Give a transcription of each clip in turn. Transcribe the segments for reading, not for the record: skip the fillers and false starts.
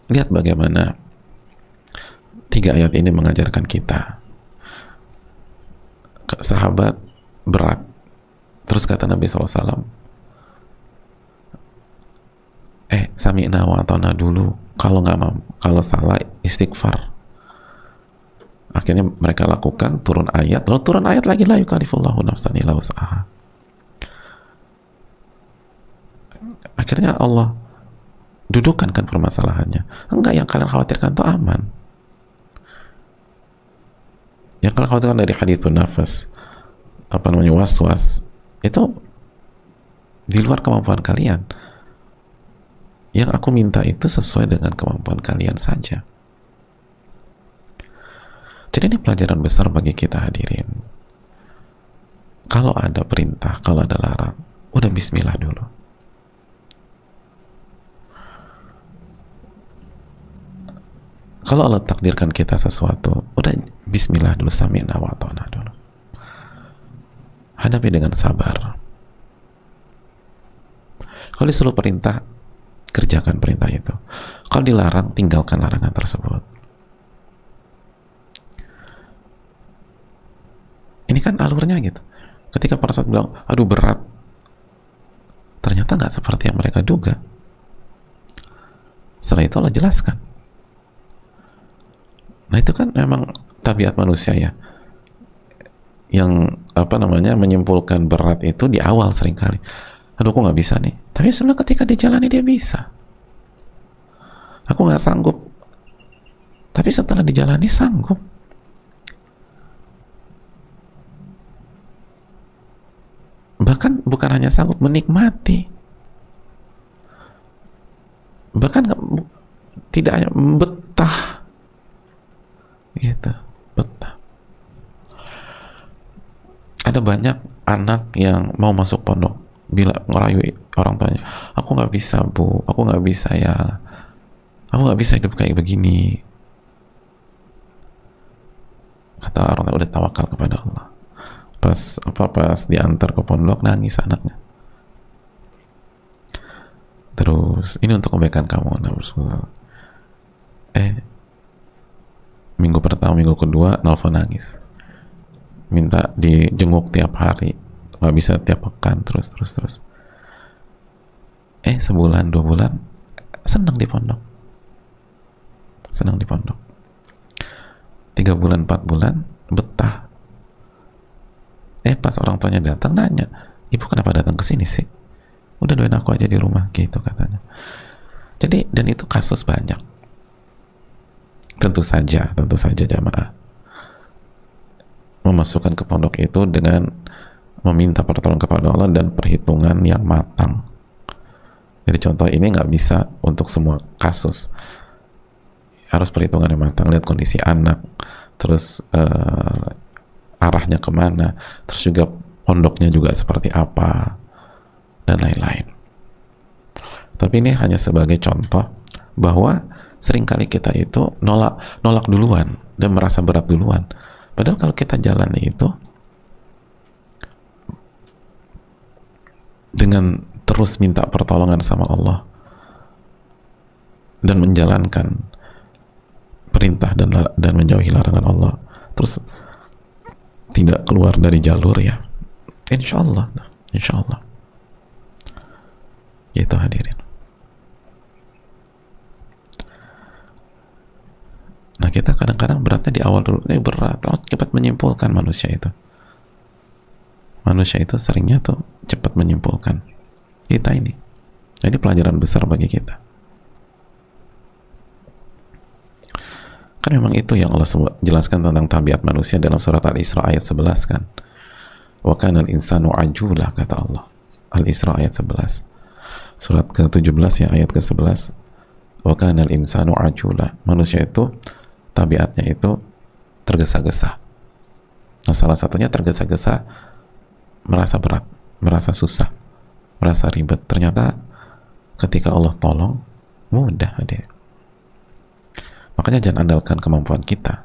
Lihat bagaimana tiga ayat ini mengajarkan kita. Sahabat berat, terus kata Nabi SAW, sami'na wa ata'na dulu, kalau nggak mampu, kalau salah istighfar. Akhirnya mereka lakukan, turun ayat, lalu turun ayat lagi, la yukallifullahu nafsan illa wus'aha. Akhirnya Allah dudukkan kan permasalahannya. Enggak, yang kalian khawatirkan itu aman. Yang kalian khawatirkan dari hadithun nafas, waswas, itu di luar kemampuan kalian. Yang aku minta itu sesuai dengan kemampuan kalian saja. Jadi ini pelajaran besar bagi kita hadirin. Kalau ada perintah, kalau ada larang, udah bismillah dulu. Kalau Allah takdirkan kita sesuatu, udah bismillah dulu, sami'na wa ata'na dulu. Hadapi dengan sabar. Kalau disuruh perintah, kerjakan perintah itu. Kalau dilarang, tinggalkan larangan tersebut. Ini kan alurnya gitu. Ketika para sahabat bilang, aduh berat, ternyata nggak seperti yang mereka duga. Setelah itu Allah jelaskan. Nah itu kan memang tabiat manusia ya, yang menyimpulkan berat itu di awal seringkali. Aduh aku nggak bisa nih. Tapi sebenarnya ketika dijalani dia bisa. Aku nggak sanggup. Tapi setelah dijalani sanggup. Bahkan bukan hanya sanggup, menikmati. Bahkan tidak hanya betah. Gitu, betah. Ada banyak anak yang mau masuk pondok, bila ngerayu orang tuanya, aku nggak bisa bu, aku nggak bisa ya, aku nggak bisa hidup kayak begini. Kata orang udah tawakal kepada Allah. Pas diantar ke pondok nangis anaknya. Terus ini untuk kebaikan kamu, minggu pertama, minggu kedua nelfon nangis, minta dijenguk tiap hari, nggak bisa tiap pekan, terus sebulan 2 bulan senang di pondok, 3 bulan 4 bulan betah. Pas orang tuanya datang nanya, ibu kenapa datang ke sini sih, udah doain aku aja di rumah gitu katanya. Jadi, dan itu kasus banyak. Tentu saja jamaah, memasukkan ke pondok itu dengan meminta pertolongan kepada Allah dan perhitungan yang matang. Jadi contoh ini nggak bisa untuk semua kasus, harus perhitungan yang matang. Lihat kondisi anak, terus arahnya kemana, terus juga pondoknya juga seperti apa, dan lain-lain. Tapi ini hanya sebagai contoh bahwa seringkali kita itu nolak duluan dan merasa berat duluan. Padahal kalau kita jalani itu dengan terus minta pertolongan sama Allah dan menjalankan perintah dan menjauhi larangan Allah, terus tidak keluar dari jalur, ya insya Allah itu hadirin. Nah kita kadang-kadang beratnya di awal dulu, ini berat, lalu cepat menyimpulkan. Manusia itu seringnya tuh cepat menyimpulkan. Kita ini jadi pelajaran besar bagi kita. Kan memang itu yang Allah jelaskan tentang tabiat manusia dalam surat Al-Isra ayat 11 kan. Wa kana al-insanu ajula, kata Allah. Al-Isra ayat 11. Surat ke-17 ya, ayat ke-11. Wa kana al-insanu ajula. Manusia itu tabiatnya itu tergesa-gesa. Nah, salah satunya tergesa-gesa, merasa berat, merasa susah, merasa ribet. Ternyata ketika Allah tolong, mudah hadir. Makanya jangan andalkan kemampuan kita,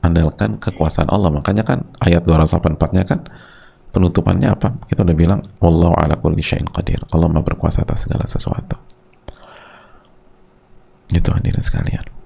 andalkan kekuasaan Allah. Makanya kan ayat 284-nya kan penutupannya apa? Kita udah bilang wallahu ala kulli syai'in qadir. Allah Maha berkuasa atas segala sesuatu. hadirin sekalian.